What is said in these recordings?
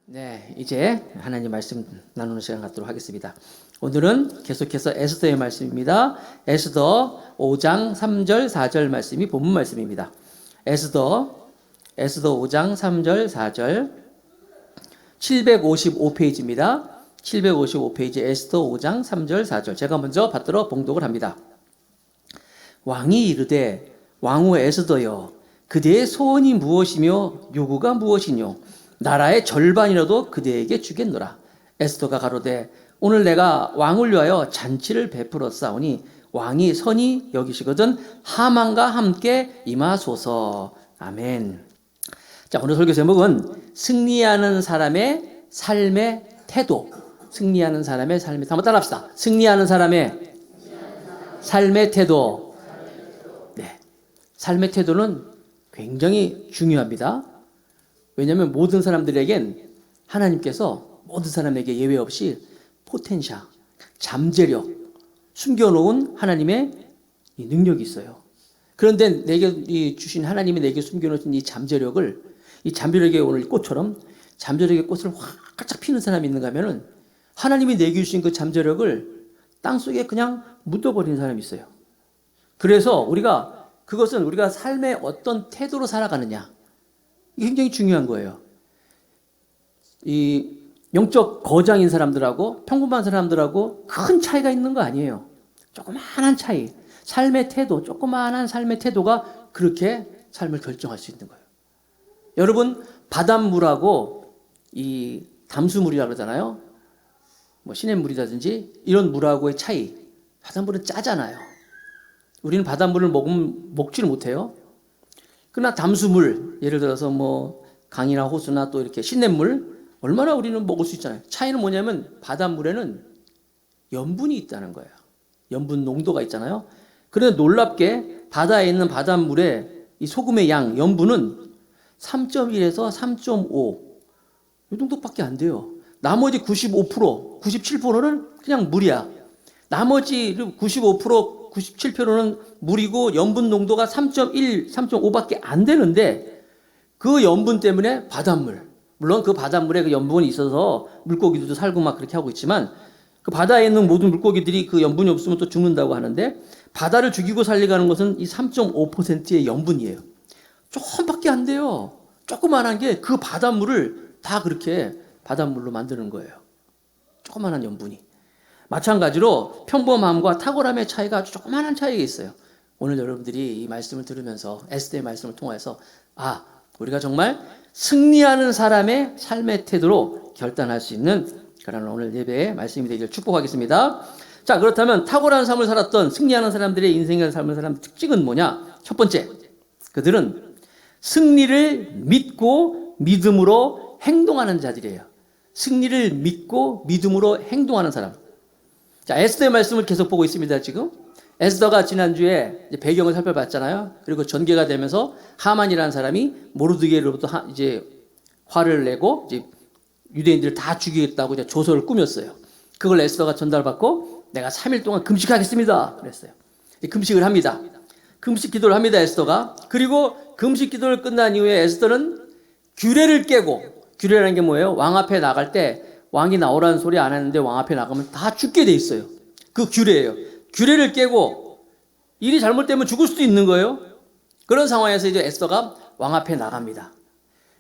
네, 이제 하나님 말씀 나누는 시간 갖도록 하겠습니다. 오늘은 계속해서 에스더의 말씀입니다. 에스더 5장 3절 4절 말씀이 본문 말씀입니다. 에스더 5장 3절 4절 755페이지입니다. 755페이지 에스더 5장 3절 4절 제가 먼저 받들어 봉독을 합니다. 왕이 이르되 왕후 에스더여 그대의 소원이 무엇이며 요구가 무엇이뇨 나라의 절반이라도 그대에게 주겠노라. 에스더가 가로되 오늘 내가 왕을 위하여 잔치를 베풀었사오니 왕이 선히 여기시거든 하만과 함께 임하소서. 아멘. 자, 오늘 설교 제목은 승리하는 사람의 삶의 태도. 승리하는 사람의 삶의 태도. 한번 따라합시다. 승리하는 사람의 삶의 태도. 네, 삶의 태도는 굉장히 중요합니다. 왜냐하면 모든 사람들에겐 하나님께서 모든 사람에게 예외 없이 포텐셜, 잠재력, 숨겨놓은 하나님의 이 능력이 있어요. 그런데 내게 주신 하나님이 내게 숨겨놓은 이 잠재력을, 이 잠재력의 오늘 꽃처럼 잠재력의 꽃을 활짝 피는 사람이 있는가 하면은 하나님이 내게 주신 그 잠재력을 땅속에 그냥 묻어버리는 사람이 있어요. 그래서 그것은 우리가 삶의 어떤 태도로 살아가느냐, 이게 굉장히 중요한 거예요. 이 영적 거장인 사람들하고 평범한 사람들하고 큰 차이가 있는 거 아니에요. 조그마한 차이, 삶의 태도, 조그마한 삶의 태도가 그렇게 삶을 결정할 수 있는 거예요. 여러분, 바닷물하고 이 담수물이라고 그러잖아요. 뭐 시냇물이라든지 이런 물하고의 차이. 바닷물은 짜잖아요. 우리는 바닷물을 먹지를 못해요. 그러나 담수물, 예를 들어서 뭐 강이나 호수나 또 이렇게 시냇물, 얼마나 우리는 먹을 수 있잖아요. 차이는 뭐냐면 바닷물에는 염분이 있다는 거예요. 염분 농도가 있잖아요. 그런데 놀랍게 바다에 있는 바닷물의 이 소금의 양, 염분은 3.1에서 3.5, 이 정도밖에 안 돼요. 나머지 95%, 97%는 그냥 물이야. 나머지 95%, 97%는 물이고 염분 농도가 3.1, 3.5밖에 안 되는데 그 염분 때문에 바닷물, 물론 그 바닷물에 그 염분이 있어서 물고기들도 살고 막 그렇게 하고 있지만 그 바다에 있는 모든 물고기들이 그 염분이 없으면 또 죽는다고 하는데 바다를 죽이고 살리게 하는 것은 이 3.5%의 염분이에요. 조금밖에 안 돼요. 조그만한 게 그 바닷물을 다 그렇게 바닷물로 만드는 거예요. 조그만한 염분이. 마찬가지로 평범함과 탁월함의 차이가 아주 조그마한 차이가 있어요. 오늘 여러분들이 이 말씀을 들으면서 에스더의 말씀을 통해서 우리가 정말 승리하는 사람의 삶의 태도로 결단할 수 있는 그런 오늘 예배의 말씀이 되기를 축복하겠습니다. 자, 그렇다면 탁월한 삶을 살았던 승리하는 사람들의 인생의 삶을 살았던 특징은 뭐냐? 첫 번째, 그들은 승리를 믿고 믿음으로 행동하는 자들이에요. 승리를 믿고 믿음으로 행동하는 사람. 자, 에스더의 말씀을 계속 보고 있습니다, 지금. 에스더가 지난주에 배경을 살펴봤잖아요. 그리고 전개가 되면서 하만이라는 사람이 모르드게로부터 이제 화를 내고 이제 유대인들을 다 죽이겠다고 이제 조서를 꾸몄어요. 그걸 에스더가 전달받고 내가 3일 동안 금식하겠습니다. 그랬어요. 금식을 합니다. 금식 기도를 합니다, 에스더가. 그리고 금식 기도를 끝난 이후에 에스더는 규례를 깨고, 규례라는 게 뭐예요? 왕 앞에 나갈 때 왕이 나오라는 소리 안 하는데 왕 앞에 나가면 다 죽게 돼 있어요. 그 규례예요. 규례를 깨고 일이 잘못되면 죽을 수도 있는 거예요. 그런 상황에서 이제 에스더가 왕 앞에 나갑니다.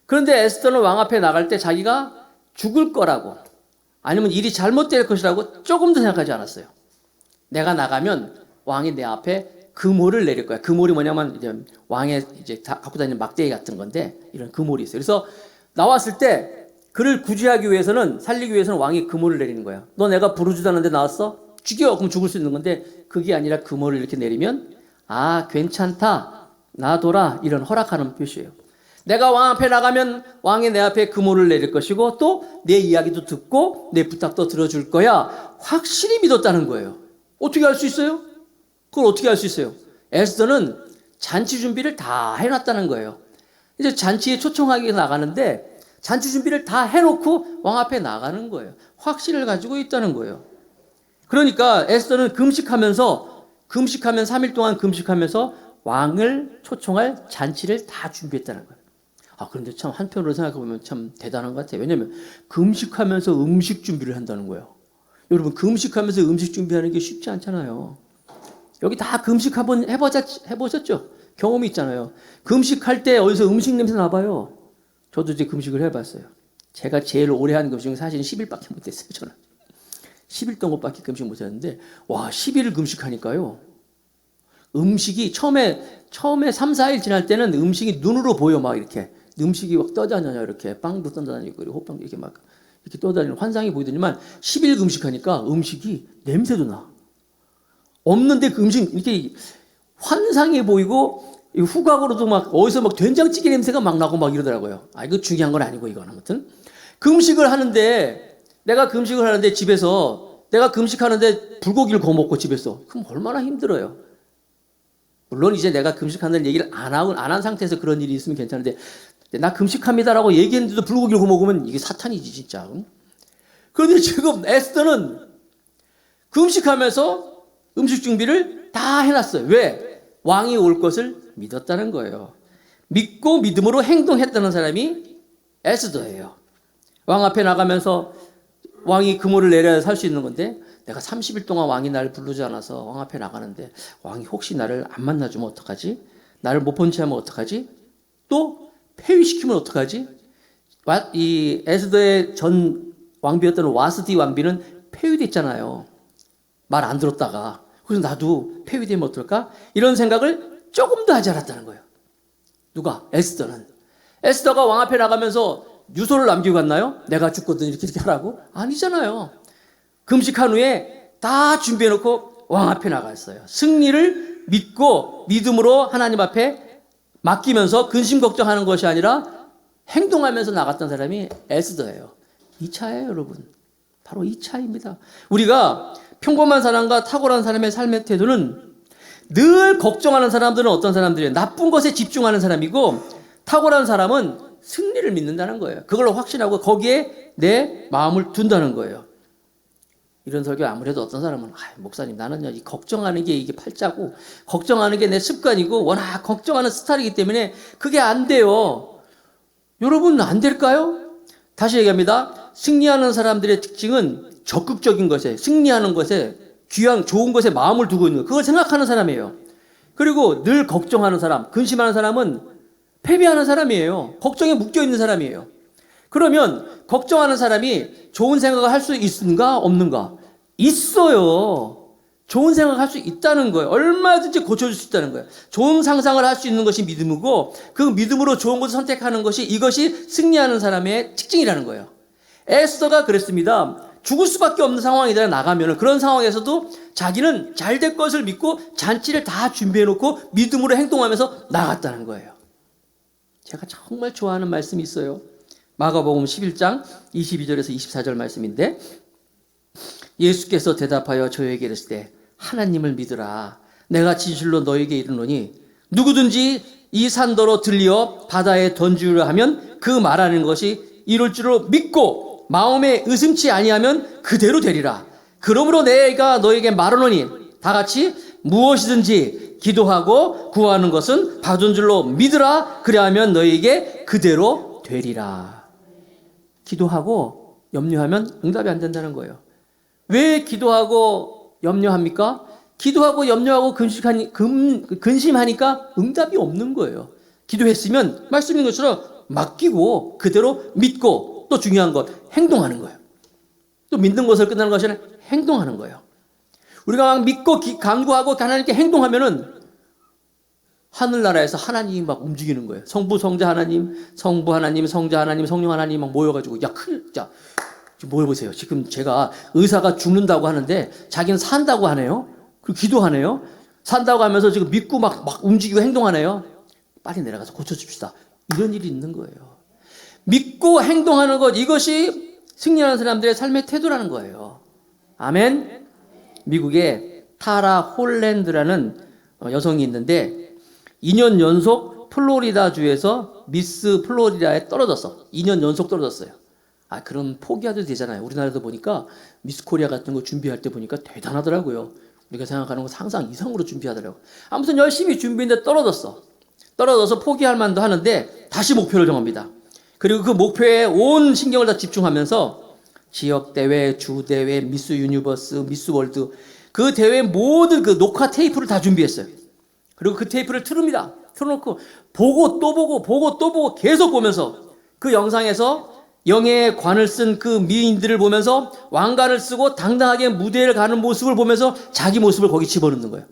그런데 에스더는 왕 앞에 나갈 때 자기가 죽을 거라고 아니면 일이 잘못될 것이라고 조금도 생각하지 않았어요. 내가 나가면 왕이 내 앞에 금오를 내릴 거야. 금오이 뭐냐면 이제 왕의 이제 갖고 다니는 막대기 같은 건데 이런 금오이 있어요. 그래서 나왔을 때 그를 구제하기 위해서는 살리기 위해서는 왕이 금오를 내리는 거야. 너 내가 부르지도 않는데 나왔어? 죽여! 그럼 죽을 수 있는 건데 그게 아니라 금오를 이렇게 내리면 괜찮다. 놔둬라. 이런 허락하는 표시예요. 내가 왕 앞에 나가면 왕이 내 앞에 금오를 내릴 것이고 또 내 이야기도 듣고 내 부탁도 들어줄 거야. 확실히 믿었다는 거예요. 어떻게 할 수 있어요? 그걸 어떻게 할 수 있어요? 에스더는 잔치 준비를 다 해놨다는 거예요. 이제 잔치에 초청하기 위해서 나가는데 잔치 준비를 다 해놓고 왕 앞에 나가는 거예요. 확신을 가지고 있다는 거예요. 그러니까 에스더는 금식하면서 3일 동안 금식하면서 왕을 초청할 잔치를 다 준비했다는 거예요. 그런데 참 한편으로 생각해보면 참 대단한 것 같아요. 왜냐하면 금식하면서 음식 준비를 한다는 거예요. 여러분, 금식하면서 음식 준비하는 게 쉽지 않잖아요. 여기 다 금식 한번 해보셨죠? 경험이 있잖아요. 금식할 때 어디서 음식 냄새 나봐요. 저도 이제 금식을 해봤어요. 제가 제일 오래 한 금식은 사실 10일밖에 못했어요. 저는 10일 동안밖에 금식 못했는데, 와, 10일을 금식하니까요, 음식이 처음에 3, 4일 지날 때는 음식이 눈으로 보여. 막 이렇게 음식이 막 떠다녀요. 이렇게 빵도 떠다니고 그리고 호빵도 이렇게 막 이렇게 떠다니는 환상이 보이더니만 10일 금식하니까 음식이 냄새도 나. 없는데 그 음식 이렇게 환상해 보이고, 후각으로도 막 어디서 막 된장찌개 냄새가 막 나고 막 이러더라고요. 이거 중요한 건 아니고, 이건 아무튼 금식을 하는데, 내가 금식을 하는데 집에서 내가 금식하는데 불고기를 구워 먹고 집에서, 그럼 얼마나 힘들어요. 물론 이제 내가 금식한다는 얘기를 안 한 상태에서 그런 일이 있으면 괜찮은데, 나 금식합니다라고 얘기했는데도 불고기를 구워 먹으면 이게 사탄이지 진짜. 그런데 지금 에스더는 금식하면서 음식 준비를 다 해놨어요. 왜? 왕이 올 것을 믿었다는 거예요. 믿고 믿음으로 행동했다는 사람이 에스더예요. 왕 앞에 나가면서 왕이 금호를 내려야 살 수 있는 건데, 내가 30일 동안 왕이 나를 부르지 않아서 왕 앞에 나가는데 왕이 혹시 나를 안 만나주면 어떡하지? 나를 못 본 채 하면 어떡하지? 또 폐위시키면 어떡하지? 이 에스더의 전 왕비였던 와스디 왕비는 폐위됐잖아요. 말 안 들었다가. 그래서 나도 폐위되면 어떨까? 이런 생각을 조금도 하지 않았다는 거예요. 누가? 에스더는. 에스더가 왕 앞에 나가면서 유서를 남기고 갔나요? 내가 죽거든 이렇게 하라고? 아니잖아요. 금식한 후에 다 준비해놓고 왕 앞에 나갔어요. 승리를 믿고 믿음으로 하나님 앞에 맡기면서 근심 걱정하는 것이 아니라 행동하면서 나갔던 사람이 에스더예요. 이 차예요, 여러분. 바로 이 차입니다. 우리가 평범한 사람과 탁월한 사람의 삶의 태도는, 늘 걱정하는 사람들은 어떤 사람들이에요? 나쁜 것에 집중하는 사람이고, 탁월한 사람은 승리를 믿는다는 거예요. 그걸로 확신하고 거기에 내 마음을 둔다는 거예요. 이런 설교 아무래도 어떤 사람은, 목사님, 나는요, 이 걱정하는 게 이게 팔자고, 걱정하는 게 내 습관이고, 워낙 걱정하는 스타일이기 때문에 그게 안 돼요. 여러분, 안 될까요? 다시 얘기합니다. 승리하는 사람들의 특징은 적극적인 것에, 승리하는 것에, 귀한, 좋은 것에 마음을 두고 있는 것, 그걸 생각하는 사람이에요. 그리고 늘 걱정하는 사람, 근심하는 사람은 패배하는 사람이에요. 걱정에 묶여 있는 사람이에요. 그러면 걱정하는 사람이 좋은 생각을 할 수 있는가 없는가? 있어요. 좋은 생각을 할 수 있다는 거예요. 얼마든지 고쳐줄 수 있다는 거예요. 좋은 상상을 할 수 있는 것이 믿음이고, 그 믿음으로 좋은 것을 선택하는 것이, 이것이 승리하는 사람의 특징이라는 거예요. 에스더가 그랬습니다. 죽을 수밖에 없는 상황이다 나가면, 그런 상황에서도 자기는 잘 될 것을 믿고 잔치를 다 준비해놓고 믿음으로 행동하면서 나갔다는 거예요. 제가 정말 좋아하는 말씀이 있어요. 마가복음 11장 22절에서 24절 말씀인데, 예수께서 대답하여 저에게 이르시되 하나님을 믿으라. 내가 진실로 너에게 이르노니 누구든지 이 산더러 들리어 바다에 던지려 하면 그 말하는 것이 이룰 줄로 믿고 마음에 의심치 아니하면 그대로 되리라. 그러므로 내가 너에게 말하노니 다 같이 무엇이든지 기도하고 구하는 것은 받은 줄로 믿으라. 그리하면 너에게 그대로 되리라. 기도하고 염려하면 응답이 안 된다는 거예요. 왜 기도하고 염려합니까? 기도하고 염려하고 근심하니까 응답이 없는 거예요. 기도했으면 말씀인 것처럼 맡기고 그대로 믿고, 또 중요한 것 행동하는 거예요. 또 믿는 것을 끝나는 것이 아니라 행동하는 거예요. 우리가 막 믿고 간구하고 하나님께 행동하면은 하늘나라에서 하나님이 막 움직이는 거예요. 성부, 성자 하나님, 성부 하나님, 성자 하나님, 성령 하나님 막 모여가지고, 자, 모여보세요. 지금 제가 의사가 죽는다고 하는데 자기는 산다고 하네요. 그리고 기도하네요. 산다고 하면서 지금 믿고 막 움직이고 행동하네요. 빨리 내려가서 고쳐줍시다. 이런 일이 있는 거예요. 믿고 행동하는 것, 이것이 승리하는 사람들의 삶의 태도라는 거예요. 아멘. 미국에 타라 홀랜드라는 여성이 있는데 2년 연속 플로리다주에서 미스 플로리다에 떨어졌어. 2년 연속 떨어졌어요. 그럼 포기해도 되잖아요. 우리나라도 보니까 미스 코리아 같은 거 준비할 때 보니까 대단하더라고요. 우리가 생각하는 거 상상 이상으로 준비하더라고요. 아무튼 열심히 준비했는데 떨어져서 포기할 만도 하는데 다시 목표를 정합니다. 그리고 그 목표에 온 신경을 다 집중하면서 지역 대회, 주 대회, 미스 유니버스, 미스 월드 그 대회 모든 그 녹화 테이프를 다 준비했어요. 그리고 그 테이프를 틀습니다. 틀어놓고 보고 또 보고 보고 또 보고 계속 보면서 그 영상에서 영예의 관을 쓴 그 미인들을 보면서 왕관을 쓰고 당당하게 무대를 가는 모습을 보면서 자기 모습을 거기 집어넣는 거예요.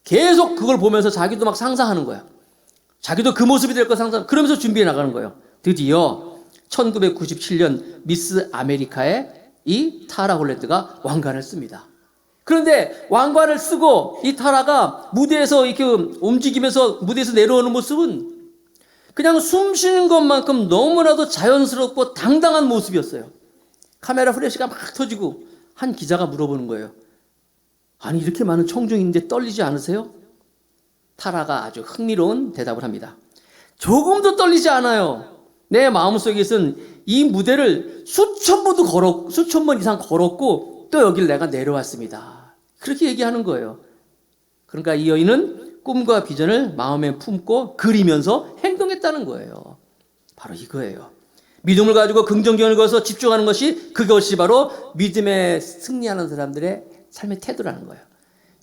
계속 그걸 보면서 자기도 막 상상하는 거예요. 자기도 그 모습이 될 거 상상, 그러면서 준비해 나가는 거예요. 드디어 1997년 미스 아메리카의 이 타라 홀랜드가 왕관을 씁니다. 그런데 왕관을 쓰고 이 타라가 무대에서 이렇게 움직이면서 무대에서 내려오는 모습은 그냥 숨 쉬는 것만큼 너무나도 자연스럽고 당당한 모습이었어요. 카메라 플래시가 막 터지고 한 기자가 물어보는 거예요. 아니 이렇게 많은 청중인데 떨리지 않으세요? 타라가 아주 흥미로운 대답을 합니다. 조금도 떨리지 않아요. 내 마음속에선 이 무대를 수천 번 이상 걸었고 또 여기를 내가 내려왔습니다. 그렇게 얘기하는 거예요. 그러니까 이 여인은 꿈과 비전을 마음에 품고 그리면서 행동했다는 거예요. 바로 이거예요. 믿음을 가지고 긍정적인 것에 집중하는 것이 그것이 바로 믿음에 승리하는 사람들의 삶의 태도라는 거예요.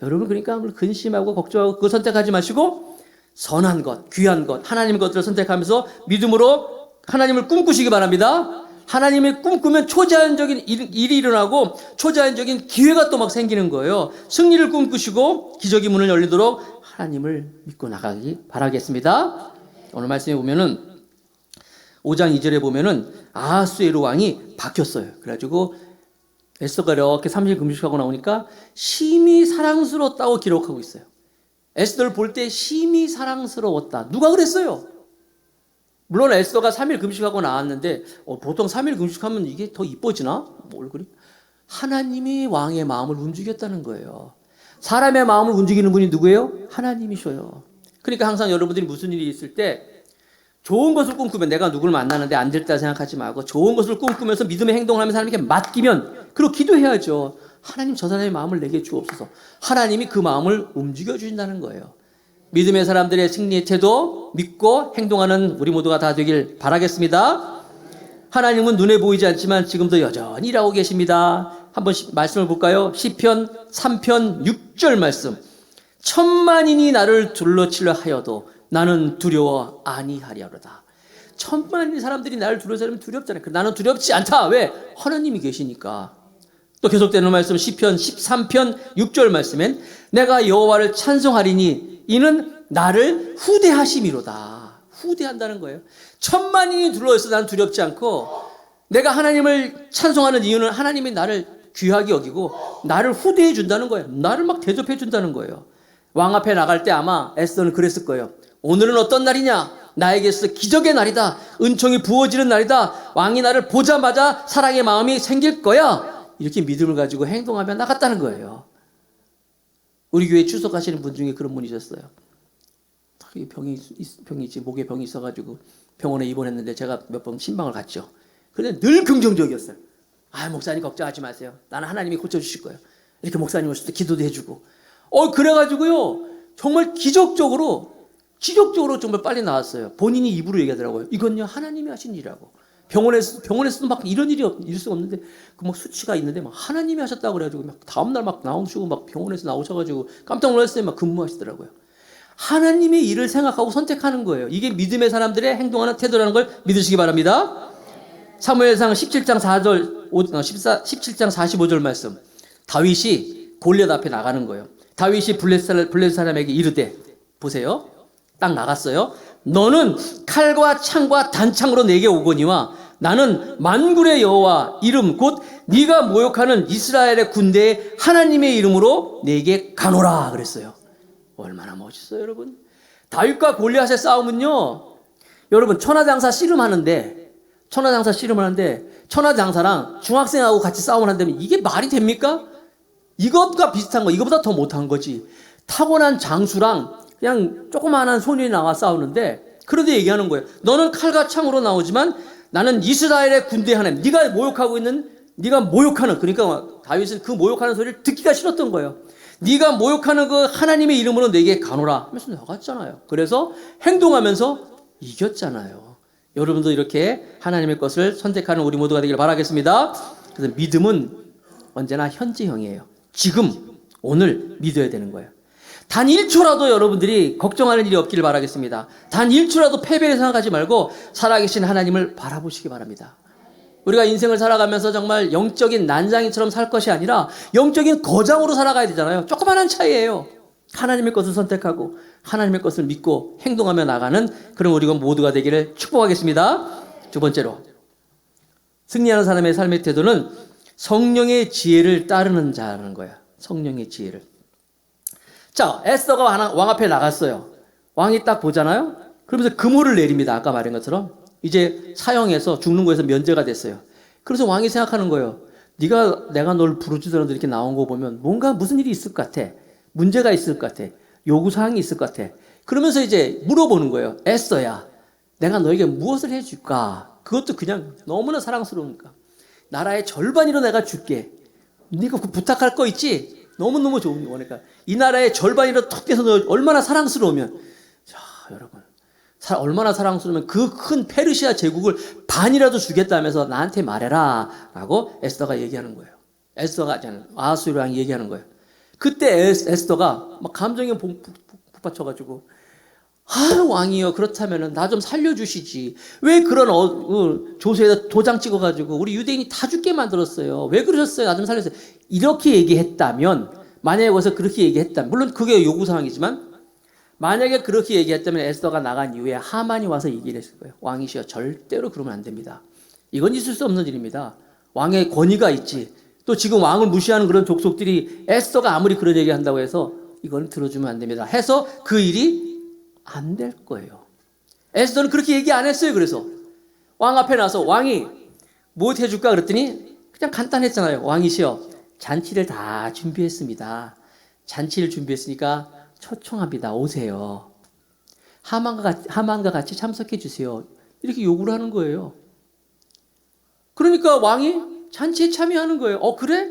여러분 그러니까 근심하고 걱정하고 그거 선택하지 마시고 선한 것, 귀한 것, 하나님의 것들을 선택하면서 믿음으로 하나님을 꿈꾸시기 바랍니다. 하나님의 꿈꾸면 초자연적인 일이 일어나고 초자연적인 기회가 또 막 생기는 거예요. 승리를 꿈꾸시고 기적의 문을 열리도록 하나님을 믿고 나가기 바라겠습니다. 오늘 말씀에 보면은 5장 2절에 보면은 아하수에로 왕이 바뀌었어요. 그래가지고 에스더가 이렇게 30일 금식하고 나오니까 심히 사랑스러웠다고 기록하고 있어요. 에스더를 볼 때 심히 사랑스러웠다. 누가 그랬어요? 물론 에스더가 3일 금식하고 나왔는데 보통 3일 금식하면 이게 더 이뻐지나? 뭐 얼굴이? 하나님이 왕의 마음을 움직였다는 거예요. 사람의 마음을 움직이는 분이 누구예요? 하나님이셔요. 그러니까 항상 여러분들이 무슨 일이 있을 때 좋은 것을 꿈꾸면 내가 누구를 만나는데 안 됐다 생각하지 말고 좋은 것을 꿈꾸면서 믿음의 행동을 하면서 하나님께 맡기면 그리고 기도해야죠. 하나님 저 사람의 마음을 내게 주옵소서. 하나님이 그 마음을 움직여 주신다는 거예요. 믿음의 사람들의 승리의 태도 믿고 행동하는 우리 모두가 다 되길 바라겠습니다. 하나님은 눈에 보이지 않지만 지금도 여전히 일하고 계십니다. 한번 말씀을 볼까요? 시편 3편 6절 말씀. 천만인이 나를 둘러치려 하여도 나는 두려워 아니하리로다. 천만인 사람들이 나를 둘러싸면 두렵잖아요. 나는 두렵지 않다. 왜? 하나님이 계시니까. 또 계속되는 말씀 시편 13편 6절 말씀엔 내가 여호와를 찬송하리니 이는 나를 후대하심이로다. 후대한다는 거예요. 천만인이 둘러있어 난 두렵지 않고 내가 하나님을 찬송하는 이유는 하나님이 나를 귀하게 여기고 나를 후대해 준다는 거예요. 나를 막 대접해 준다는 거예요. 왕 앞에 나갈 때 아마 에스더는 그랬을 거예요. 오늘은 어떤 날이냐? 나에게서 기적의 날이다. 은총이 부어지는 날이다. 왕이 나를 보자마자 사랑의 마음이 생길 거야. 이렇게 믿음을 가지고 행동하며 나갔다는 거예요. 우리 교회 출석하시는 분 중에 그런 분이셨어요. 병이 목에 병이 있어가지고 병원에 입원했는데 제가 몇 번 신방을 갔죠. 그런데 늘 긍정적이었어요. 목사님 걱정하지 마세요. 나는 하나님이 고쳐주실 거예요. 이렇게 목사님 오실 때 기도도 해주고. 그래가지고요. 정말 기적적으로 정말 빨리 나왔어요. 본인이 입으로 얘기하더라고요. 이건요 하나님이 하신 일이라고. 병원에서도 막 이런 일이 있을 수가 없는데 그 막 수치가 있는데 막 하나님이 하셨다고 그래가지고 막 다음날 막 나오시고 막 병원에서 나오셔가지고 깜짝 놀랐어요. 막 근무하시더라고요. 하나님의 일을 생각하고 선택하는 거예요. 이게 믿음의 사람들의 행동하는 태도라는 걸 믿으시기 바랍니다. 사무엘상 17장 45절 말씀. 다윗이 골리앗 앞에 나가는 거예요. 다윗이 블레셋 사람에게 이르되 보세요. 딱 나갔어요. 너는 칼과 창과 단창으로 내게 오거니와 나는 만군의 여호와 이름 곧 네가 모욕하는 이스라엘의 군대의 하나님의 이름으로 내게 가노라 그랬어요. 얼마나 멋있어요, 여러분. 다윗과 골리앗의 싸움은요. 여러분 천하장사 씨름하는데 천하장사랑 중학생하고 같이 싸움을 한다면 이게 말이 됩니까? 이것과 비슷한 거, 이거보다 더 못한 거지. 타고난 장수랑 그냥 조그마한 소년이 나와 싸우는데 그런데 얘기하는 거예요. 너는 칼과 창으로 나오지만 나는 이스라엘의 군대 하나님. 네가 모욕하는 그러니까 다윗은 그 모욕하는 소리를 듣기가 싫었던 거예요. 네가 모욕하는 그 하나님의 이름으로 내게 가노라 하면서 나갔잖아요. 그래서 행동하면서 이겼잖아요. 여러분도 이렇게 하나님의 것을 선택하는 우리 모두가 되기를 바라겠습니다. 그래서 믿음은 언제나 현재형이에요. 지금, 오늘 믿어야 되는 거예요. 단 1초라도 여러분들이 걱정하는 일이 없기를 바라겠습니다. 단 1초라도 패배를 생각하지 말고 살아계신 하나님을 바라보시기 바랍니다. 우리가 인생을 살아가면서 정말 영적인 난장이처럼 살 것이 아니라 영적인 거장으로 살아가야 되잖아요. 조그마한 차이예요. 하나님의 것을 선택하고 하나님의 것을 믿고 행동하며 나가는 그런 우리가 모두가 되기를 축복하겠습니다. 두 번째로, 승리하는 사람의 삶의 태도는 성령의 지혜를 따르는 자라는 거야. 성령의 지혜를. 자, 에스더가 왕 앞에 나갔어요. 왕이 딱 보잖아요. 그러면서 금호를 내립니다. 아까 말한 것처럼. 이제 사형에서 죽는 거에서 면제가 됐어요. 그래서 왕이 생각하는 거예요. 내가 널 부르짖으라도 이렇게 나온 거 보면 뭔가 무슨 일이 있을 것 같아. 문제가 있을 것 같아. 요구사항이 있을 것 같아. 그러면서 이제 물어보는 거예요. 에스더야, 내가 너에게 무엇을 해줄까? 그것도 그냥 너무나 사랑스러우니까. 나라의 절반이로 내가 줄게. 네가 부탁할 거 있지? 너무너무 좋은 거니까. 이 나라의 절반이로 턱 떼서 너 얼마나 사랑스러우면. 자, 여러분. 얼마나 사랑스러우면 그 큰 페르시아 제국을 반이라도 주겠다면서 나한테 말해라. 라고 에스더가 얘기하는 거예요. 에스더가 아하수에로 왕이 얘기하는 거예요. 그때 에스더가 막 감정에 북받쳐가지고, 왕이요, 그렇다면은 나 좀 살려주시지. 왜 그런 조서에다 도장 찍어가지고 우리 유대인이 다 죽게 만들었어요. 왜 그러셨어요? 나 좀 살려주세요. 이렇게 얘기했다면, 만약에 거기서 그렇게 얘기했다면, 물론 그게 요구사항이지만, 만약에 그렇게 얘기했다면 에스더가 나간 이후에 하만이 와서 얘기를 했을 거예요. 왕이시여, 절대로 그러면 안 됩니다. 이건 있을 수 없는 일입니다. 왕의 권위가 있지. 또 지금 왕을 무시하는 그런 족속들이 에스더가 아무리 그런 얘기 한다고 해서 이건 들어주면 안 됩니다. 해서 그 일이 안 될 거예요. 에스더는 그렇게 얘기 안 했어요. 그래서 왕 앞에 나서 왕이 뭐 해줄까 그랬더니 그냥 간단했잖아요. 왕이시여, 잔치를 다 준비했습니다. 잔치를 준비했으니까 초청합니다. 오세요. 하만과 같이 참석해 주세요. 이렇게 요구를 하는 거예요. 그러니까 왕이 잔치에 참여하는 거예요. 그래?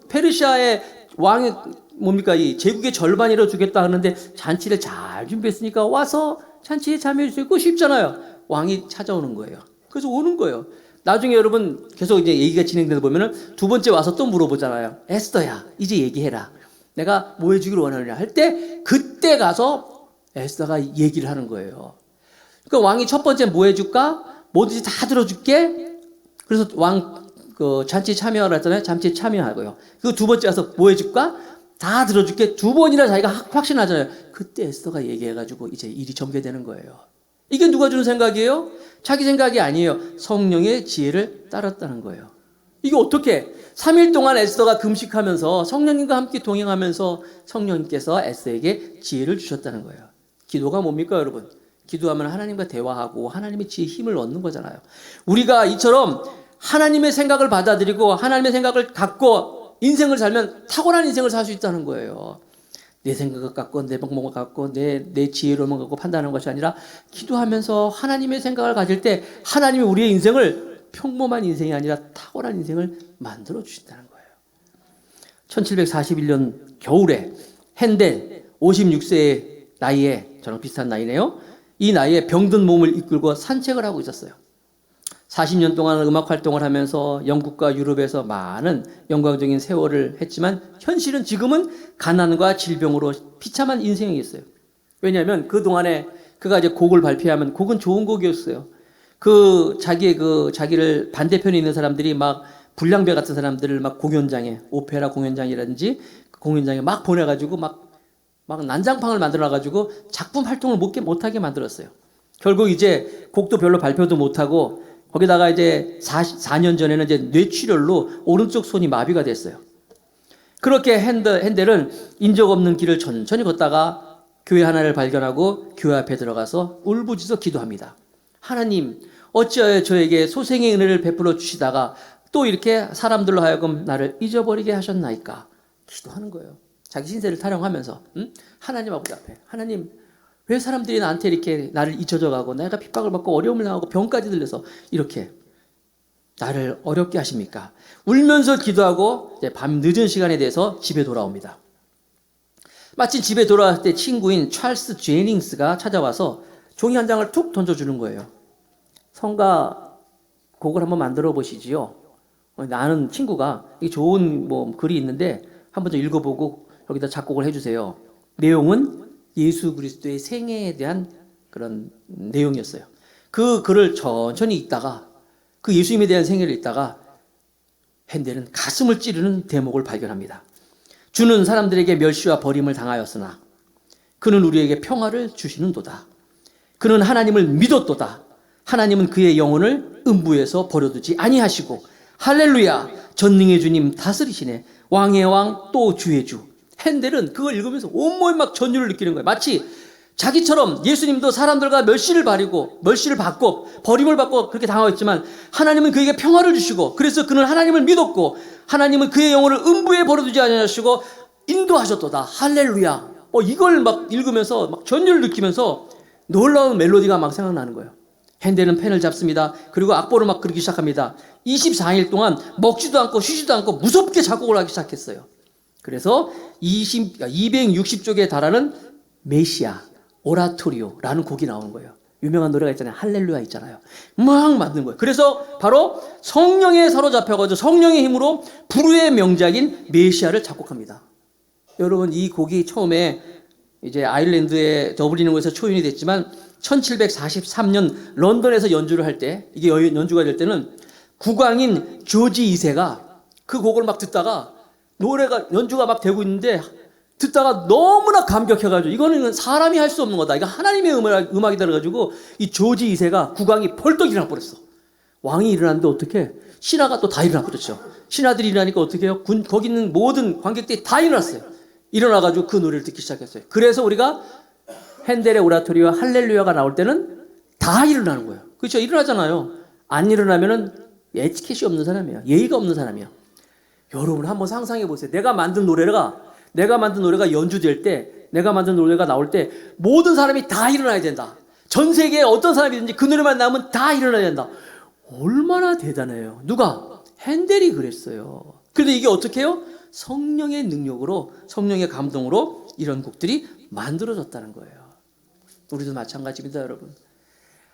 페르시아의 왕이 뭡니까? 이 제국의 절반이라도 주겠다 하는데 잔치를 잘 준비했으니까 와서 잔치에 참여해 주세요. 그거 쉽잖아요. 왕이 찾아오는 거예요. 그래서 오는 거예요. 나중에 여러분 계속 이제 얘기가 진행되다 보면은 두 번째 와서 또 물어보잖아요. 에스더야, 이제 얘기해라. 내가 뭐 해주기를 원하느냐 할 때 그때 가서 에스더가 얘기를 하는 거예요. 그러니까 왕이 첫 번째 뭐 해줄까? 뭐든지 다 들어줄게. 그래서 잔치에 참여하라 했잖아요. 잔치에 참여하고요. 그 두 번째 와서 뭐 해줄까? 다 들어줄게. 두 번이나 자기가 확신하잖아요. 그때 에스더가 얘기해가지고 이제 일이 전개되는 거예요. 이게 누가 주는 생각이에요? 자기 생각이 아니에요. 성령의 지혜를 따랐다는 거예요. 이게 어떻게? 3일 동안 에스더가 금식하면서 성령님과 함께 동행하면서 성령님께서 에스더에게 지혜를 주셨다는 거예요. 기도가 뭡니까, 여러분? 기도하면 하나님과 대화하고 하나님의 지혜의 힘을 얻는 거잖아요. 우리가 이처럼 하나님의 생각을 받아들이고 하나님의 생각을 갖고 인생을 살면 탁월한 인생을 살 수 있다는 거예요. 내 생각을 갖고 내 방법을 갖고 내 지혜로만 갖고 판단하는 것이 아니라 기도하면서 하나님의 생각을 가질 때 하나님이 우리의 인생을 평범한 인생이 아니라 탁월한 인생을 만들어 주신다는 거예요. 1741년 겨울에 핸델 56세의 나이에, 저랑 비슷한 나이네요. 이 나이에 병든 몸을 이끌고 산책을 하고 있었어요. 40년 동안 음악 활동을 하면서 영국과 유럽에서 많은 영광적인 세월을 했지만 현실은 지금은 가난과 질병으로 비참한 인생이었어요. 왜냐하면 그동안에 그가 이제 곡을 발표하면 곡은 좋은 곡이었어요. 자기를 반대편에 있는 사람들이 막 불량배 같은 사람들을 막 공연장에, 오페라 공연장이라든지 그 공연장에 막 보내가지고 막 난장판을 만들어가지고 작품 활동을 못하게 만들었어요. 결국 이제 곡도 별로 발표도 못하고 거기다가 이제 4년 전에는 이제 뇌출혈로 오른쪽 손이 마비가 됐어요. 그렇게 핸델은 인적 없는 길을 천천히 걷다가 교회 하나를 발견하고 교회 앞에 들어가서 울부짖어 기도합니다. 하나님, 어찌하여 저에게 소생의 은혜를 베풀어 주시다가 또 이렇게 사람들로 하여금 나를 잊어버리게 하셨나이까? 기도하는 거예요. 자기 신세를 타령하면서 하나님 아버지 앞에, 하나님, 왜 사람들이 나한테 이렇게 나를 잊혀져 가고 내가 핍박을 받고 어려움을 당하고 병까지 들려서 이렇게 나를 어렵게 하십니까? 울면서 기도하고 이제 밤 늦은 시간에 대해서 집에 돌아옵니다. 마침 집에 돌아왔을 때 친구인 찰스 제닝스가 찾아와서 종이 한 장을 툭 던져주는 거예요. 성가 곡을 한번 만들어 보시지요. 나는 친구가 이 좋은 뭐 글이 있는데 한번 좀 읽어보고 여기다 작곡을 해주세요. 내용은 예수 그리스도의 생애에 대한 그런 내용이었어요. 그 글을 천천히 읽다가 그 예수님에 대한 생애를 읽다가 핸델은 가슴을 찌르는 대목을 발견합니다. 주는 사람들에게 멸시와 버림을 당하였으나 그는 우리에게 평화를 주시는도다. 그는 하나님을 믿었도다. 하나님은 그의 영혼을 음부에서 버려두지 아니하시고 할렐루야 전능의 주님 다스리시네. 왕의 왕 또 주의 주. 핸델은 그걸 읽으면서 온몸에 막 전율을 느끼는 거예요. 마치 자기처럼 예수님도 사람들과 멸시를 받고 버림을 받고 그렇게 당하였지만 하나님은 그에게 평화를 주시고 그래서 그는 하나님을 믿었고 하나님은 그의 영혼을 음부에 버려두지 아니하시고 인도하셨도다. 할렐루야. 이걸 막 읽으면서 막 전율을 느끼면서 놀라운 멜로디가 막 생각나는 거예요. 핸델은 펜을 잡습니다. 그리고 악보를 막 그리기 시작합니다. 24일 동안 먹지도 않고 쉬지도 않고 무섭게 작곡을 하기 시작했어요. 그래서 260쪽에 달하는 메시아 오라토리오라는 곡이 나오는 거예요. 유명한 노래가 있잖아요. 할렐루야 있잖아요. 막 만든 거예요. 그래서 바로 성령에 사로잡혀가지고 성령의 힘으로 불후의 명작인 메시아를 작곡합니다. 여러분 이 곡이 처음에 이제 아일랜드의 더블린에서 초연이 됐지만 1743년 런던에서 연주를 할 때 이게 연주가 될 때는 국왕인 조지 2세가 그 곡을 막 듣다가 연주가 막 되고 있는데 듣다가 너무나 감격해가지고 이거는 사람이 할 수 없는 거다. 이거 하나님의 음악이다. 그래가지고 이 조지 2세가 국왕이 벌떡 일어나 버렸어. 왕이 일어났는데 어떻게? 신하가 또 다 일어나 버렸죠. 신하들이 일어나니까 어떻게 해요? 거기 있는 모든 관객들이 다 일어났어요. 일어나가지고 그 노래를 듣기 시작했어요. 그래서 우리가 핸델의 오라토리와 할렐루야가 나올 때는 다 일어나는 거예요. 그렇죠? 일어나잖아요. 안 일어나면은 에티켓이 없는 사람이야. 예의가 없는 사람이야. 여러분 한번 상상해 보세요. 내가 만든 노래가 연주될 때, 내가 만든 노래가 나올 때 모든 사람이 다 일어나야 된다. 전 세계에 어떤 사람이든지 그 노래만 나오면 다 일어나야 된다. 얼마나 대단해요. 누가? 핸델이 그랬어요. 그런데 이게 어떻게 해요? 성령의 능력으로, 성령의 감동으로 이런 곡들이 만들어졌다는 거예요. 우리도 마찬가지입니다, 여러분.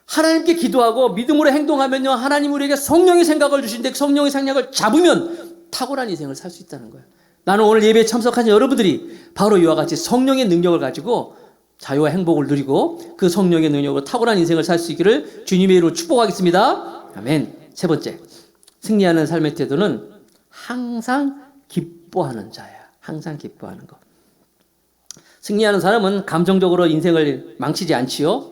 하나님께 기도하고 믿음으로 행동하면요, 하나님 우리에게 성령의 생각을 주시는데 성령의 생각을 잡으면 탁월한 인생을 살 수 있다는 거예요. 나는 오늘 예배에 참석하신 여러분들이 바로 이와 같이 성령의 능력을 가지고 자유와 행복을 누리고 그 성령의 능력으로 탁월한 인생을 살 수 있기를 주님의 이름으로 축복하겠습니다. 아멘. 세 번째, 승리하는 삶의 태도는 항상 기뻐하는 자야. 항상 기뻐하는 것. 승리하는 사람은 감정적으로 인생을 망치지 않지요.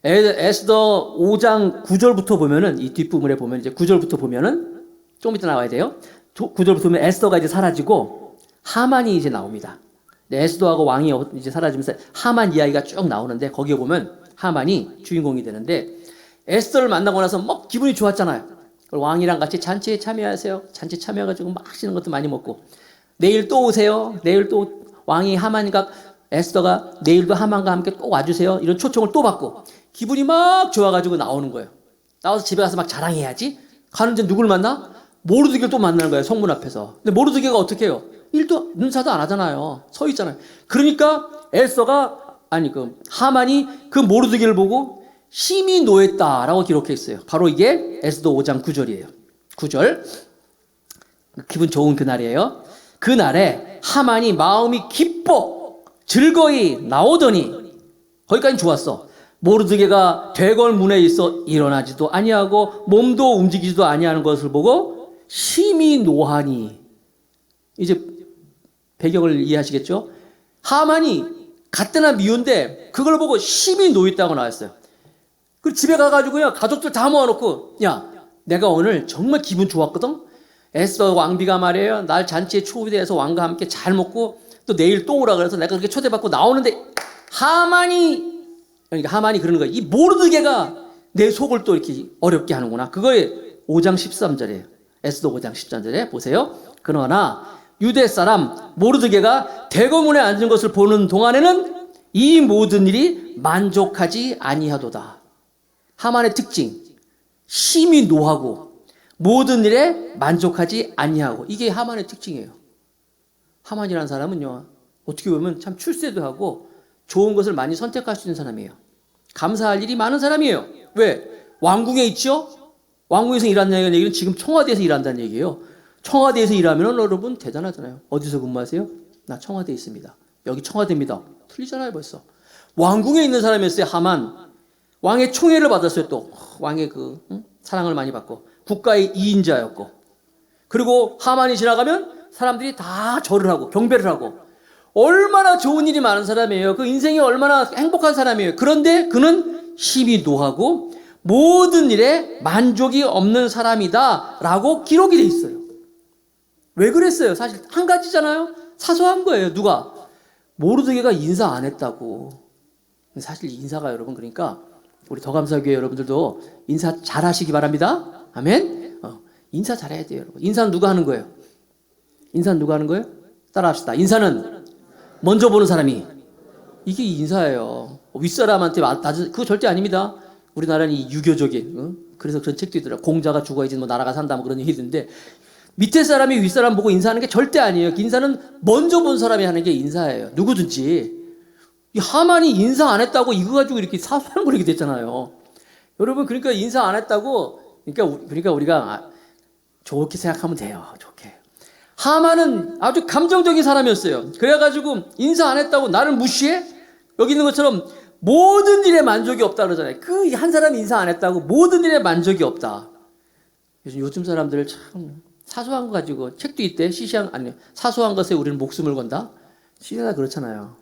에스더 5장 9절부터 보면은 이 뒷부분에 보면 이제 9절부터 보면은 좀 이따 나와야 돼요. 9절부터 보면 에스더가 이제 사라지고 하만이 이제 나옵니다. 에스더하고 왕이 이제 사라지면서 하만 이야기가 쭉 나오는데 거기에 보면 하만이 주인공이 되는데 에스더를 만나고 나서 막 기분이 좋았잖아요. 왕이랑 같이 잔치에 참여하세요. 잔치 참여해가지고 맛있는 것도 많이 먹고 내일 또 오세요. 내일 또 왕이 하만과 에스더가 내일도 하만과 함께 또 와주세요. 이런 초청을 또 받고 기분이 막 좋아가지고 나오는 거예요. 나와서 집에 가서 막 자랑해야지. 가는데 누굴 만나? 모르드게를 또 만나는 거예요. 성문 앞에서. 근데 모르드게가 어떻게 해요? 일도 눈사도 안 하잖아요. 서 있잖아요. 그러니까 하만이 그 모르드게를 보고 심히 노했다라고 기록해 있어요. 바로 이게 에스더 5장 9절이에요. 9절. 기분 좋은 그날이에요. 그날에 하만이 마음이 기뻐 즐거이 나오더니 거기까지 좋았어. 모르드게가 대궐 문에 있어 일어나지도 아니하고 몸도 움직이지도 아니하는 것을 보고 심히 노하니. 이제 배경을 이해하시겠죠? 하만이 갓대나 미운데 그걸 보고 심히 노했다고 나왔어요. 그리고 집에 가가지고요 가족들 다 모아놓고 야 내가 오늘 정말 기분 좋았거든. 에스더 왕비가 말이에요 날 잔치에 초대해서 왕과 함께 잘 먹고 또 내일 또 오라 그래서 내가 그렇게 초대받고 나오는데 하만이 그러는 거예요. 이 모르드게가 내 속을 또 이렇게 어렵게 하는구나. 그거에 5장 13절이에요. 에스더 5장 13절에 보세요. 그러나 유대 사람 모르드게가 대궐문에 앉은 것을 보는 동안에는 이 모든 일이 만족하지 아니하도다. 하만의 특징, 심히 노하고 모든 일에 만족하지 아니하고. 이게 하만의 특징이에요. 하만이라는 사람은요 어떻게 보면 참 출세도 하고 좋은 것을 많이 선택할 수 있는 사람이에요. 감사할 일이 많은 사람이에요. 왜? 왕궁에 있죠? 왕궁에서 일한다는 얘기는 지금 청와대에서 일한다는 얘기예요. 청와대에서 일하면 여러분 대단하잖아요. 어디서 근무하세요? 나 청와대에 있습니다. 여기 청와대입니다. 틀리잖아요 벌써. 왕궁에 있는 사람이었어요. 하만. 왕의 총애를 받았어요. 또 왕의 사랑을 많이 받고 국가의 2인자였고, 그리고 하만이 지나가면 사람들이 다 절을 하고 경배를 하고, 얼마나 좋은 일이 많은 사람이에요. 그 인생이 얼마나 행복한 사람이에요. 그런데 그는 힘이 노하고 모든 일에 만족이 없는 사람이다 라고 기록이 돼 있어요. 왜 그랬어요? 사실 한 가지잖아요. 사소한 거예요. 누가? 모르드게가 인사 안 했다고. 사실 인사가 여러분, 그러니까 우리 더감사교회 여러분들도 인사 잘 하시기 바랍니다. 아멘. 인사 잘해야 돼요, 여러분. 인사는 누가 하는 거예요? 인사는 누가 하는 거예요? 따라합시다. 인사는 먼저 보는 사람이. 이게 인사예요. 윗사람한테 그거 절대 아닙니다. 우리나라는 이 유교적인, 그래서 그런 책도 있더라고요. 공자가 죽어야지 뭐 나라가 산다 뭐 그런 얘기 있는데, 밑에 사람이 윗사람 보고 인사하는 게 절대 아니에요. 인사는 먼저 본 사람이 하는 게 인사예요. 누구든지. 이 하만이 인사 안 했다고 이거 가지고 이렇게 사소한 거 이렇게 됐잖아요. 여러분, 그러니까 인사 안 했다고, 그러니까 우리가 좋게 생각하면 돼요. 좋게. 하만은 아주 감정적인 사람이었어요. 그래가지고 인사 안 했다고 나를 무시해? 여기 있는 것처럼 모든 일에 만족이 없다 그러잖아요. 그 한 사람이 인사 안 했다고 모든 일에 만족이 없다. 요즘 사람들 참 사소한 거 가지고, 책도 있대. 사소한 것에 우리는 목숨을 건다. 시대가 그렇잖아요.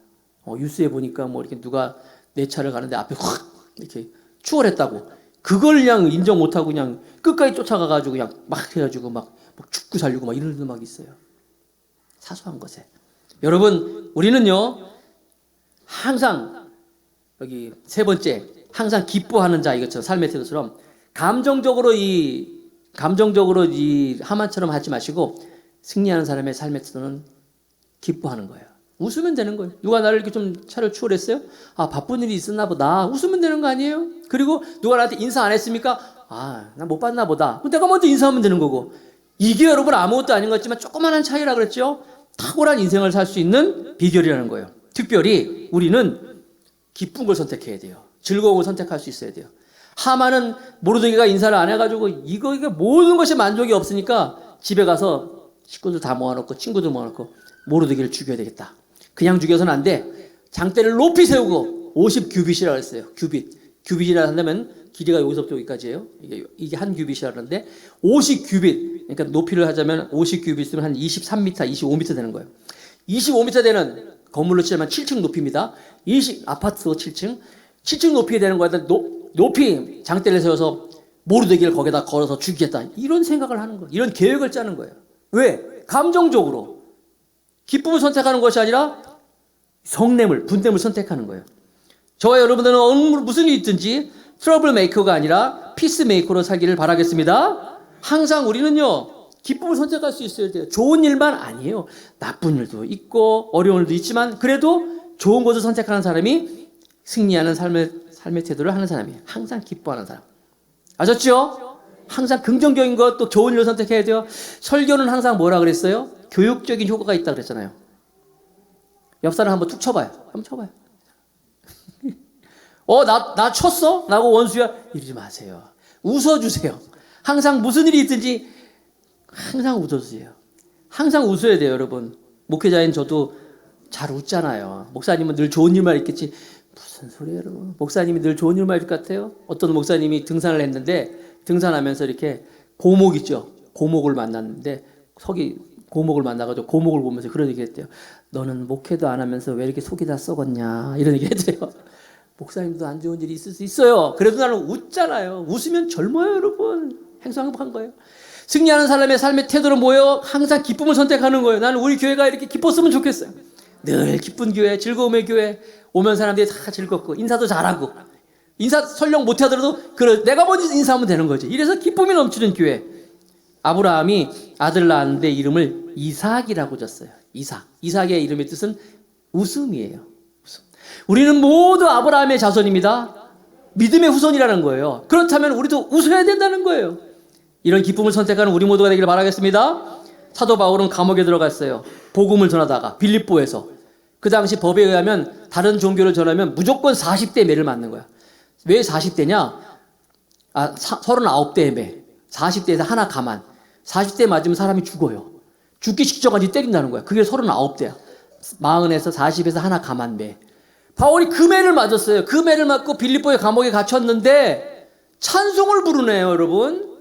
뉴스에 보니까 뭐 이렇게 누가 내 차를 가는데 앞에 확 이렇게 추월했다고, 그걸 그냥 인정 못하고 그냥 끝까지 쫓아가가지고 그냥 막 해가지고 막 죽고 살려고 막 이런 일도 막 있어요. 사소한 것에. 여러분, 우리는요 항상 여기 세 번째, 항상 기뻐하는 자, 이것처럼 삶의 태도처럼 감정적으로 이 하만처럼 하지 마시고, 승리하는 사람의 삶의 태도는 기뻐하는 거예요. 웃으면 되는 거예요. 누가 나를 이렇게 좀 차를 추월했어요? 아, 바쁜 일이 있었나 보다. 웃으면 되는 거 아니에요? 그리고 누가 나한테 인사 안 했습니까? 아, 나 못 봤나 보다. 그럼 내가 먼저 인사하면 되는 거고. 이게 여러분 아무것도 아닌 것 같지만 조그마한 차이라 그랬죠? 탁월한 인생을 살 수 있는 비결이라는 거예요. 특별히 우리는 기쁜 걸 선택해야 돼요. 즐거운 걸 선택할 수 있어야 돼요. 하만은 모르드게가 인사를 안 해가지고 이게 모든 것이 만족이 없으니까 집에 가서 식구들 다 모아놓고 친구들 모아놓고 모르드게를 죽여야 되겠다. 그냥 죽여서는 안 돼. 장대를 높이 세우고 50규빗이라고 했어요. 규빗이라 한다면 길이가 여기서부터 여기까지예요. 이게 한 규빗이라 그러는데 50규빗, 그러니까 높이를 하자면 50규빗이면 한 23m, 25m 되는 거예요. 25m 되는 건물로 치면 7층 높이입니다. 아파트 7층 높이에 되는 거야. 높이 장대를 세워서 모르드게를 거기다 걸어서 죽이겠다. 이런 생각을 하는 거예요. 이런 계획을 짜는 거예요. 왜? 감정적으로. 기쁨을 선택하는 것이 아니라 분냄을 선택하는 거예요. 저와 여러분들은 무슨 일이 있든지 트러블 메이커가 아니라 피스 메이커로 살기를 바라겠습니다. 항상 우리는요 기쁨을 선택할 수 있어야 돼요. 좋은 일만 아니에요. 나쁜 일도 있고 어려운 일도 있지만, 그래도 좋은 것을 선택하는 사람이 승리하는 삶의 태도를 하는 사람이에요. 항상 기뻐하는 사람. 아셨죠? 항상 긍정적인 것, 또 좋은 일을 선택해야 돼요. 설교는 항상 뭐라 그랬어요? 교육적인 효과가 있다 그랬잖아요. 옆 사람 한번 툭 쳐봐요. 한번 쳐봐요. 나 쳤어? 라고 원수야? 이러지 마세요. 웃어주세요. 항상 무슨 일이 있든지 항상 웃어주세요. 항상 웃어야 돼요, 여러분. 목회자인 저도 잘 웃잖아요. 목사님은 늘 좋은 일만 있겠지. 무슨 소리예요, 여러분. 목사님이 늘 좋은 일만 있을 것 같아요? 어떤 목사님이 등산을 했는데, 등산하면서 이렇게 고목 있죠? 고목을 만났는데, 고목을 만나가지고 고목을 보면서 그런 얘기 했대요. 너는 목회도 안 하면서 왜 이렇게 속이 다 썩었냐? 이런 얘기 했대요. 목사님도 안 좋은 일이 있을 수 있어요. 그래도 나는 웃잖아요. 웃으면 젊어요, 여러분. 행복한 거예요. 승리하는 사람의 삶의 태도는 뭐예요? 항상 기쁨을 선택하는 거예요. 나는 우리 교회가 이렇게 기뻤으면 좋겠어요. 늘 기쁜 교회, 즐거움의 교회, 오면 사람들이 다 즐겁고 인사도 잘하고, 인사 설령 못하더라도 내가 먼저 인사하면 되는 거지. 이래서 기쁨이 넘치는 교회. 아브라함이 아들 낳았는데 이름을 이삭이라고 줬어요. 이삭의 이름의 뜻은 웃음이에요. 우리는 모두 아브라함의 자손입니다. 믿음의 후손이라는 거예요. 그렇다면 우리도 웃어야 된다는 거예요. 이런 기쁨을 선택하는 우리 모두가 되기를 바라겠습니다. 사도 바울은 감옥에 들어갔어요. 복음을 전하다가 빌립보에서. 그 당시 법에 의하면 다른 종교를 전하면 무조건 40대 매를 맞는 거야. 왜 40대냐? 39대 매. 40대에서 하나 가만. 40대 맞으면 사람이 죽어요. 죽기 직전까지 때린다는 거야. 그게 39대야. 40에서 40에서 하나 가만 매. 바울이 그 매를 맞았어요. 그 매를 맞고 빌립보의 감옥에 갇혔는데 찬송을 부르네요, 여러분.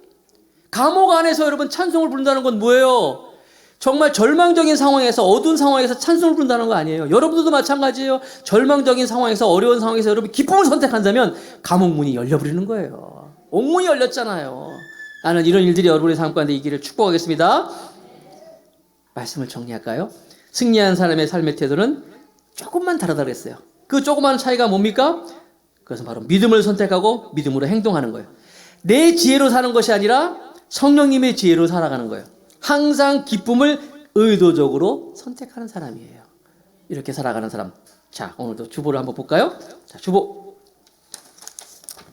감옥 안에서 여러분 찬송을 부른다는 건 뭐예요? 정말 절망적인 상황에서, 어두운 상황에서 찬송을 부른다는 거 아니에요. 여러분들도 마찬가지예요. 절망적인 상황에서, 어려운 상황에서 여러분 기쁨을 선택한다면 감옥 문이 열려버리는 거예요. 옥문이 열렸잖아요. 나는 이런 일들이 여러분의 삶 가운데 있기를 축복하겠습니다. 말씀을 정리할까요? 승리한 사람의 삶의 태도는 조금만 다르다고 했어요. 그 조그마한 차이가 뭡니까? 그것은 바로 믿음을 선택하고 믿음으로 행동하는 거예요. 내 지혜로 사는 것이 아니라 성령님의 지혜로 살아가는 거예요. 항상 기쁨을 의도적으로 선택하는 사람이에요. 이렇게 살아가는 사람. 자, 오늘도 주보를 한번 볼까요? 자, 주보.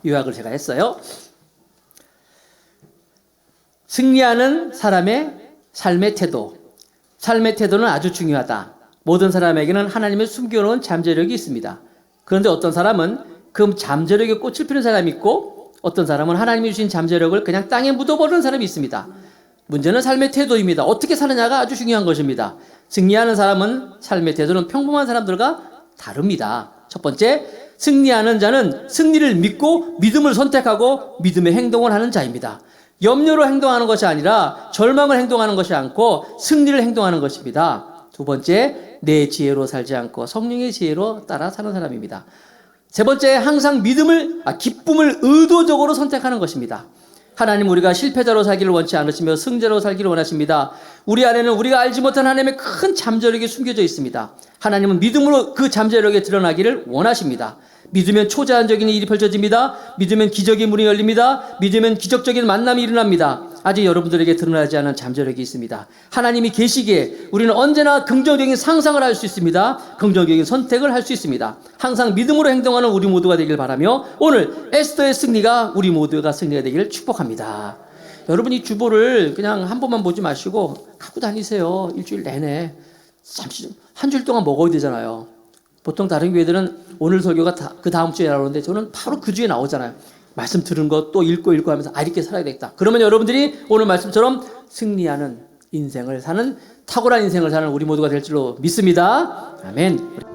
요약을 제가 했어요. 승리하는 사람의 삶의 태도. 삶의 태도는 아주 중요하다. 모든 사람에게는 하나님의 숨겨놓은 잠재력이 있습니다. 그런데 어떤 사람은 그 잠재력에 꽃을 피는 사람이 있고 어떤 사람은 하나님이 주신 잠재력을 그냥 땅에 묻어버리는 사람이 있습니다. 문제는 삶의 태도입니다. 어떻게 사느냐가 아주 중요한 것입니다. 승리하는 사람은 삶의 태도는 평범한 사람들과 다릅니다. 첫 번째, 승리하는 자는 승리를 믿고 믿음을 선택하고 믿음의 행동을 하는 자입니다. 염려로 행동하는 것이 아니라 절망을 행동하는 것이 않고 승리를 행동하는 것입니다. 두 번째, 내 지혜로 살지 않고 성령의 지혜로 따라 사는 사람입니다. 세 번째, 항상 기쁨을 의도적으로 선택하는 것입니다. 하나님 우리가 실패자로 살기를 원치 않으시며 승자로 살기를 원하십니다. 우리 안에는 우리가 알지 못한 하나님의 큰 잠재력이 숨겨져 있습니다. 하나님은 믿음으로 그 잠재력에 드러나기를 원하십니다. 믿으면 초자연적인 일이 펼쳐집니다. 믿으면 기적의 문이 열립니다. 믿으면 기적적인 만남이 일어납니다. 아직 여러분들에게 드러나지 않은 잠재력이 있습니다. 하나님이 계시기에 우리는 언제나 긍정적인 상상을 할 수 있습니다. 긍정적인 선택을 할 수 있습니다. 항상 믿음으로 행동하는 우리 모두가 되길 바라며 오늘 에스더의 승리가 우리 모두가 승리가 되기를 축복합니다. 여러분 이 주보를 그냥 한 번만 보지 마시고 갖고 다니세요. 일주일 내내. 한 주일 동안 먹어야 되잖아요. 보통 다른 교회들은 오늘 설교가 그 다음 주에 나오는데 저는 바로 그 주에 나오잖아요. 말씀 들은 거 또 읽고 하면서 이렇게 살아야 되겠다. 그러면 여러분들이 오늘 말씀처럼 승리하는 인생을 사는 탁월한 인생을 사는 우리 모두가 될 줄로 믿습니다. 아멘.